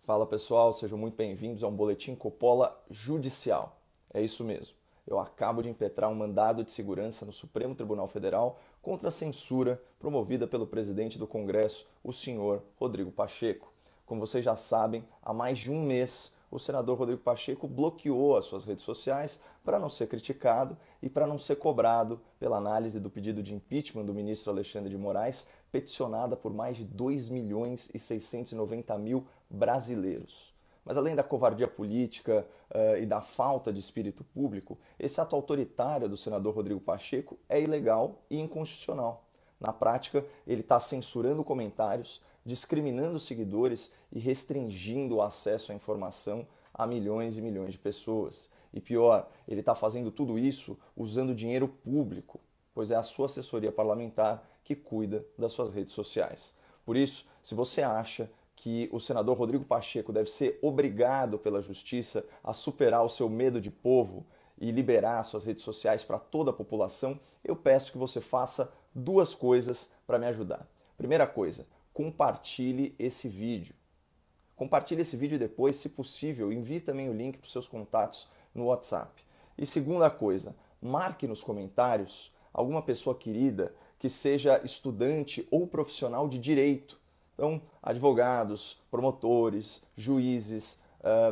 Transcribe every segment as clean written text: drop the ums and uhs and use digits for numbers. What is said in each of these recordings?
Fala pessoal, sejam muito bem-vindos a um Boletim Coppola Judicial. É isso mesmo. Eu acabo de impetrar um mandado de segurança no Supremo Tribunal Federal contra a censura promovida pelo presidente do Congresso, o senhor Rodrigo Pacheco. Como vocês já sabem, há mais de um mês o senador Rodrigo Pacheco bloqueou as suas redes sociais para não ser criticado e para não ser cobrado pela análise do pedido de impeachment do ministro Alexandre de Moraes, peticionada por mais de 2 milhões e 690 mil brasileiros. Mas além da covardia política e da falta de espírito público, esse ato autoritário do senador Rodrigo Pacheco é ilegal e inconstitucional. Na prática, ele está censurando comentários, discriminando seguidores e restringindo o acesso à informação a milhões e milhões de pessoas. E pior, ele está fazendo tudo isso usando dinheiro público, pois é a sua assessoria parlamentar que cuida das suas redes sociais. Por isso, se você acha que o senador Rodrigo Pacheco deve ser obrigado pela justiça a superar o seu medo de povo e liberar suas redes sociais para toda a população, eu peço que você faça duas coisas para me ajudar. Primeira coisa, compartilhe esse vídeo. Compartilhe esse vídeo e depois, se possível, envie também o link para os seus contatos no WhatsApp. E segunda coisa, marque nos comentários alguma pessoa querida que seja estudante ou profissional de direito. Então, advogados, promotores, juízes,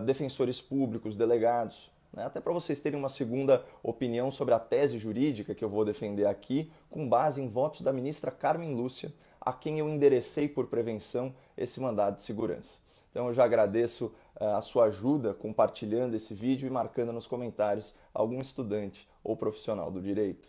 defensores públicos, delegados, né? Até para vocês terem uma segunda opinião sobre a tese jurídica que eu vou defender aqui, com base em votos da ministra Carmen Lúcia, a quem eu enderecei por prevenção esse mandado de segurança. Então eu já agradeço a sua ajuda compartilhando esse vídeo e marcando nos comentários algum estudante ou profissional do direito.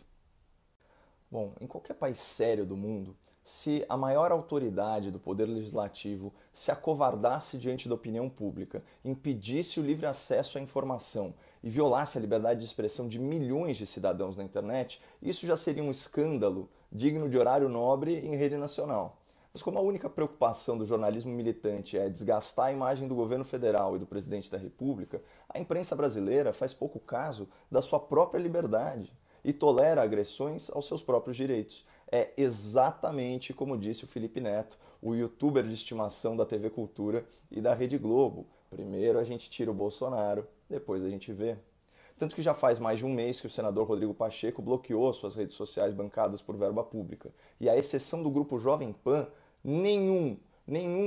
Bom, em qualquer país sério do mundo, se a maior autoridade do poder legislativo se acovardasse diante da opinião pública, impedisse o livre acesso à informação e violasse a liberdade de expressão de milhões de cidadãos na internet, isso já seria um escândalo digno de horário nobre em rede nacional. Mas como a única preocupação do jornalismo militante é desgastar a imagem do governo federal e do presidente da República, a imprensa brasileira faz pouco caso da sua própria liberdade e tolera agressões aos seus próprios direitos. É exatamente como disse o Felipe Neto, o youtuber de estimação da TV Cultura e da Rede Globo. Primeiro a gente tira o Bolsonaro, depois a gente vê. Tanto que já faz mais de um mês que o senador Rodrigo Pacheco bloqueou suas redes sociais bancadas por verba pública. E à exceção do grupo Jovem Pan, nenhum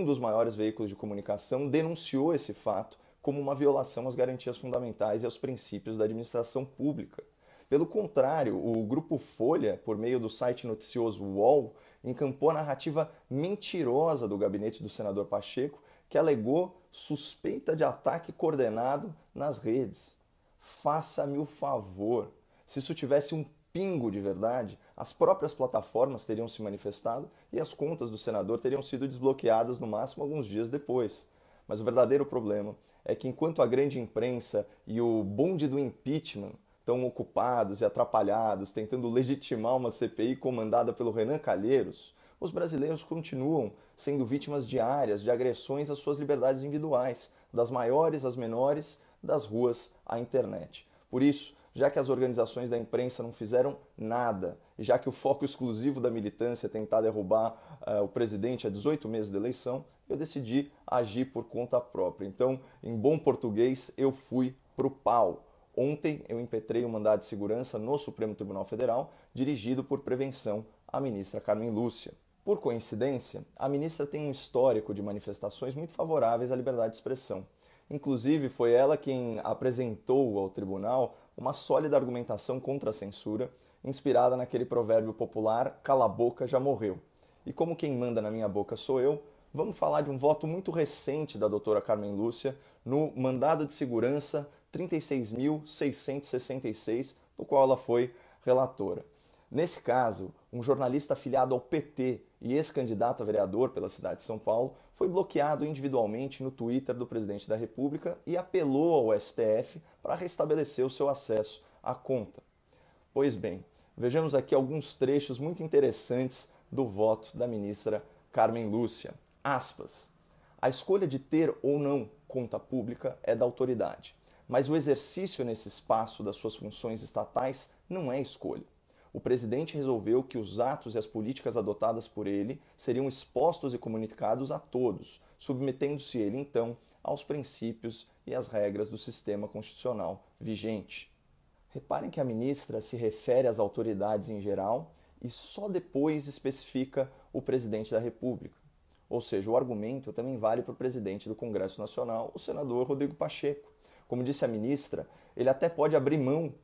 dos maiores veículos de comunicação denunciou esse fato como uma violação às garantias fundamentais e aos princípios da administração pública. Pelo contrário, o Grupo Folha, por meio do site noticioso UOL, encampou a narrativa mentirosa do gabinete do senador Pacheco, que alegou suspeita de ataque coordenado nas redes. Faça-me o favor. Se isso tivesse um pingo de verdade, as próprias plataformas teriam se manifestado e as contas do senador teriam sido desbloqueadas no máximo alguns dias depois. Mas o verdadeiro problema é que enquanto a grande imprensa e o bonde do impeachment estão ocupados e atrapalhados tentando legitimar uma CPI comandada pelo Renan Calheiros, os brasileiros continuam sendo vítimas diárias de agressões às suas liberdades individuais, das maiores às menores, das ruas à internet. Por isso, já que as organizações da imprensa não fizeram nada, e já que o foco exclusivo da militância é tentar derrubar o presidente há 18 meses da eleição, eu decidi agir por conta própria. Então, em bom português, eu fui pro pau. Ontem eu impetrei um mandado de segurança no Supremo Tribunal Federal, dirigido por prevenção à ministra Carmen Lúcia. Por coincidência, a ministra tem um histórico de manifestações muito favoráveis à liberdade de expressão. Inclusive, foi ela quem apresentou ao tribunal uma sólida argumentação contra a censura, inspirada naquele provérbio popular, cala a boca, já morreu. E como quem manda na minha boca sou eu, vamos falar de um voto muito recente da doutora Carmen Lúcia no mandado de segurança 36.666, do qual ela foi relatora. Nesse caso, um jornalista afiliado ao PT e ex-candidato a vereador pela cidade de São Paulo foi bloqueado individualmente no Twitter do presidente da República e apelou ao STF para restabelecer o seu acesso à conta. Pois bem, vejamos aqui alguns trechos muito interessantes do voto da ministra Carmen Lúcia. Aspas. A escolha de ter ou não conta pública é da autoridade, mas o exercício nesse espaço das suas funções estatais não é escolha. O presidente resolveu que os atos e as políticas adotadas por ele seriam expostos e comunicados a todos, submetendo-se ele, então, aos princípios e às regras do sistema constitucional vigente. Reparem que a ministra se refere às autoridades em geral e só depois especifica o presidente da República. Ou seja, o argumento também vale para o presidente do Congresso Nacional, o senador Rodrigo Pacheco. Como disse a ministra, ele até pode abrir mão,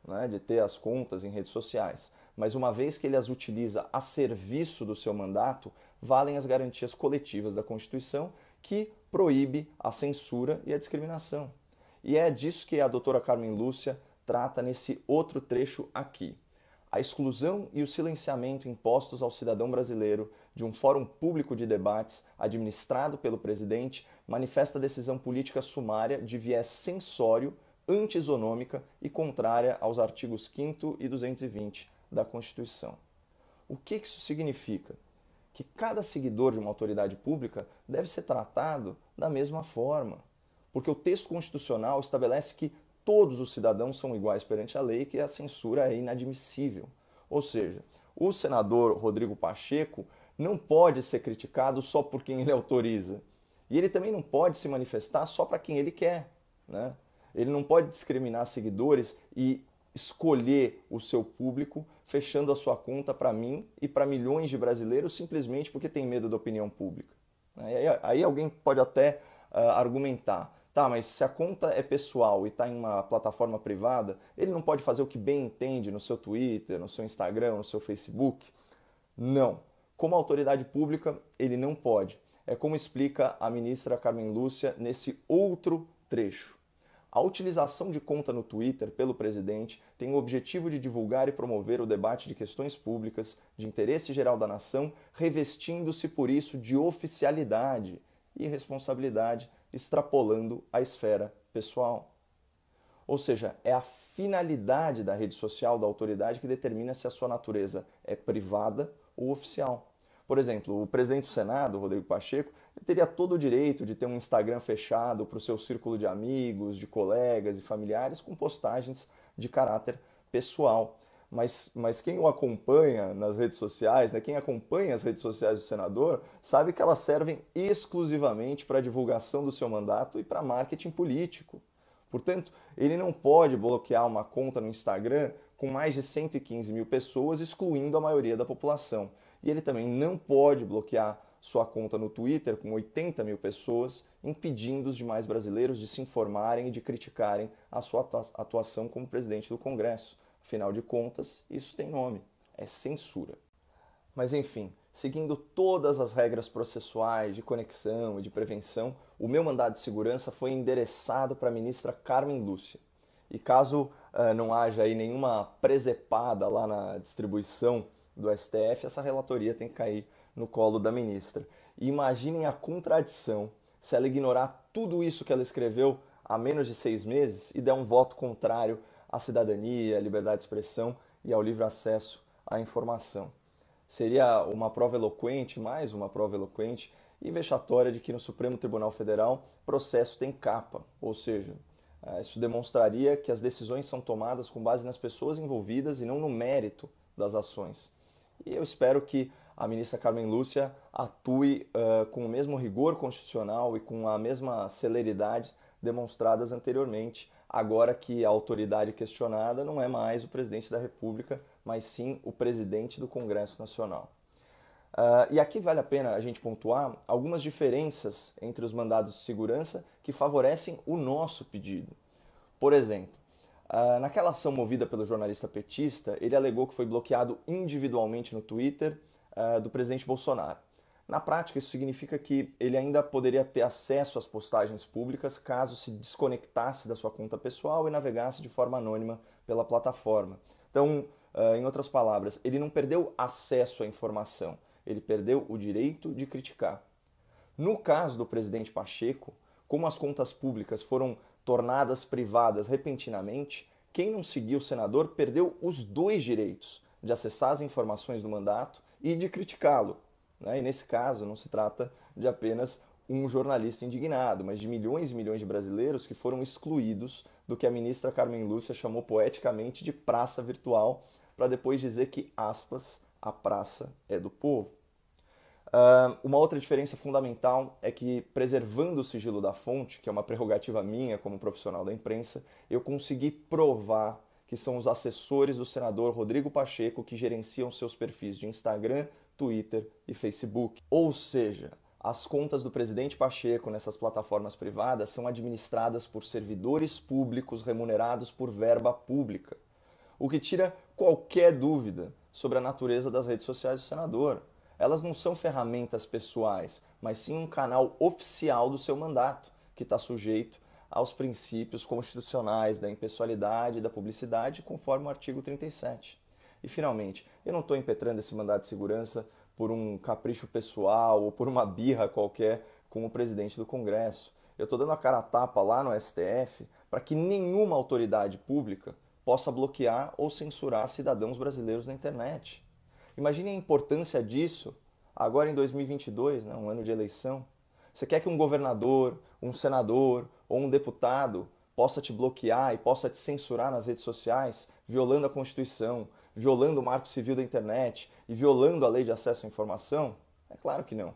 né, de ter as contas em redes sociais, mas uma vez que ele as utiliza a serviço do seu mandato, valem as garantias coletivas da Constituição, que proíbe a censura e a discriminação. E é disso que a doutora Carmen Lúcia trata nesse outro trecho aqui. A exclusão e o silenciamento impostos ao cidadão brasileiro de um fórum público de debates administrado pelo presidente manifesta decisão política sumária de viés censório, anti-isonômica e contrária aos artigos 5º e 220 da Constituição. O que isso significa? Que cada seguidor de uma autoridade pública deve ser tratado da mesma forma, porque o texto constitucional estabelece que todos os cidadãos são iguais perante a lei e que a censura é inadmissível. Ou seja, o senador Rodrigo Pacheco não pode ser criticado só por quem ele autoriza. E ele também não pode se manifestar só para quem ele quer, né? Ele não pode discriminar seguidores e escolher o seu público fechando a sua conta para mim e para milhões de brasileiros simplesmente porque tem medo da opinião pública. Aí alguém pode até argumentar, tá, mas se a conta é pessoal e está em uma plataforma privada, ele não pode fazer o que bem entende no seu Twitter, no seu Instagram, no seu Facebook? Não. Como autoridade pública, ele não pode. É como explica a ministra Carmen Lúcia nesse outro trecho. A utilização de conta no Twitter pelo presidente tem o objetivo de divulgar e promover o debate de questões públicas de interesse geral da nação, revestindo-se por isso de oficialidade e responsabilidade, extrapolando a esfera pessoal. Ou seja, é a finalidade da rede social da autoridade que determina se a sua natureza é privada ou oficial. Por exemplo, o presidente do Senado, Rodrigo Pacheco, ele teria todo o direito de ter um Instagram fechado para o seu círculo de amigos, de colegas e familiares com postagens de caráter pessoal. Mas quem o acompanha nas redes sociais, né, quem acompanha as redes sociais do senador, sabe que elas servem exclusivamente para a divulgação do seu mandato e para marketing político. Portanto, ele não pode bloquear uma conta no Instagram com mais de 115 mil pessoas, excluindo a maioria da população. E ele também não pode bloquear sua conta no Twitter com 80 mil pessoas, impedindo os demais brasileiros de se informarem e de criticarem a sua atuação como presidente do Congresso. Afinal de contas, isso tem nome, é censura. Mas enfim, seguindo todas as regras processuais de conexão e de prevenção, o meu mandado de segurança foi endereçado para a ministra Carmen Lúcia. E caso não haja aí nenhuma presepada lá na distribuição do STF, essa relatoria tem que cair no colo da ministra. E imaginem a contradição se ela ignorar tudo isso que ela escreveu há menos de 6 meses e der um voto contrário à cidadania, à liberdade de expressão e ao livre acesso à informação. Seria uma prova eloquente, mais uma prova eloquente e vexatória de que no Supremo Tribunal Federal processo tem capa, ou seja, isso demonstraria que as decisões são tomadas com base nas pessoas envolvidas e não no mérito das ações. E eu espero que a ministra Carmen Lúcia atue com o mesmo rigor constitucional e com a mesma celeridade demonstradas anteriormente, agora que a autoridade questionada não é mais o presidente da República, mas sim o presidente do Congresso Nacional. E aqui vale a pena a gente pontuar algumas diferenças entre os mandados de segurança que favorecem o nosso pedido. Por exemplo, naquela ação movida pelo jornalista petista, ele alegou que foi bloqueado individualmente no Twitter do presidente Bolsonaro. Na prática, isso significa que ele ainda poderia ter acesso às postagens públicas caso se desconectasse da sua conta pessoal e navegasse de forma anônima pela plataforma. Então, em outras palavras, ele não perdeu acesso à informação, ele perdeu o direito de criticar. No caso do presidente Pacheco, como as contas públicas foram tornadas privadas repentinamente, quem não seguiu o senador perdeu os dois direitos de acessar as informações do mandato e de criticá-lo. E nesse caso não se trata de apenas um jornalista indignado, mas de milhões e milhões de brasileiros que foram excluídos do que a ministra Carmen Lúcia chamou poeticamente de praça virtual, para depois dizer que, aspas, a praça é do povo. Uma outra diferença fundamental é que, preservando o sigilo da fonte, que é uma prerrogativa minha como profissional da imprensa, eu consegui provar que são os assessores do senador Rodrigo Pacheco que gerenciam seus perfis de Instagram, Twitter e Facebook. Ou seja, as contas do presidente Pacheco nessas plataformas privadas são administradas por servidores públicos remunerados por verba pública, o que tira qualquer dúvida sobre a natureza das redes sociais do senador. Elas não são ferramentas pessoais, mas sim um canal oficial do seu mandato, que está sujeito aos princípios constitucionais da impessoalidade e da publicidade, conforme o artigo 37. E, finalmente, eu não estou impetrando esse mandato de segurança por um capricho pessoal ou por uma birra qualquer com o presidente do Congresso. Eu estou dando a cara a tapa lá no STF para que nenhuma autoridade pública possa bloquear ou censurar cidadãos brasileiros na internet. Imagine a importância disso agora em 2022, né, um ano de eleição. Você quer que um governador, um senador ou um deputado possa te bloquear e possa te censurar nas redes sociais, violando a Constituição, violando o Marco Civil da internet e violando a Lei de Acesso à Informação? É claro que não.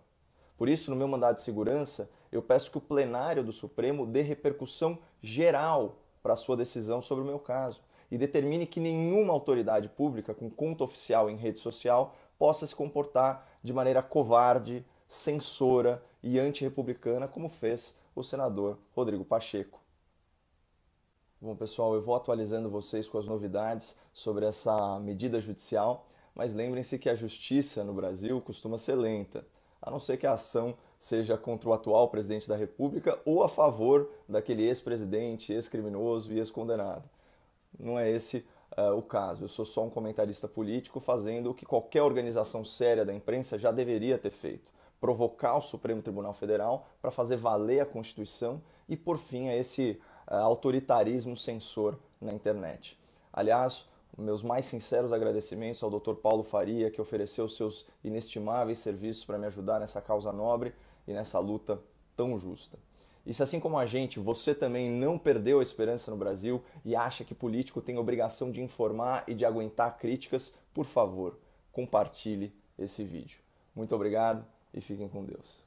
Por isso, no meu mandado de segurança, eu peço que o plenário do Supremo dê repercussão geral para a sua decisão sobre o meu caso e determine que nenhuma autoridade pública com conta oficial em rede social possa se comportar de maneira covarde, censora e antirrepublicana, como fez o senador Rodrigo Pacheco. Bom, pessoal, eu vou atualizando vocês com as novidades sobre essa medida judicial, mas lembrem-se que a justiça no Brasil costuma ser lenta, a não ser que a ação seja contra o atual presidente da República ou a favor daquele ex-presidente, ex-criminoso e ex-condenado. Não é esse o caso. Eu sou só um comentarista político fazendo o que qualquer organização séria da imprensa já deveria ter feito: provocar o Supremo Tribunal Federal para fazer valer a Constituição e pôr fim a esse autoritarismo censor na internet. Aliás, meus mais sinceros agradecimentos ao Dr. Paulo Faria, que ofereceu seus inestimáveis serviços para me ajudar nessa causa nobre e nessa luta tão justa. E se, assim como a gente, você também não perdeu a esperança no Brasil e acha que político tem obrigação de informar e de aguentar críticas, por favor, compartilhe esse vídeo. Muito obrigado e fiquem com Deus.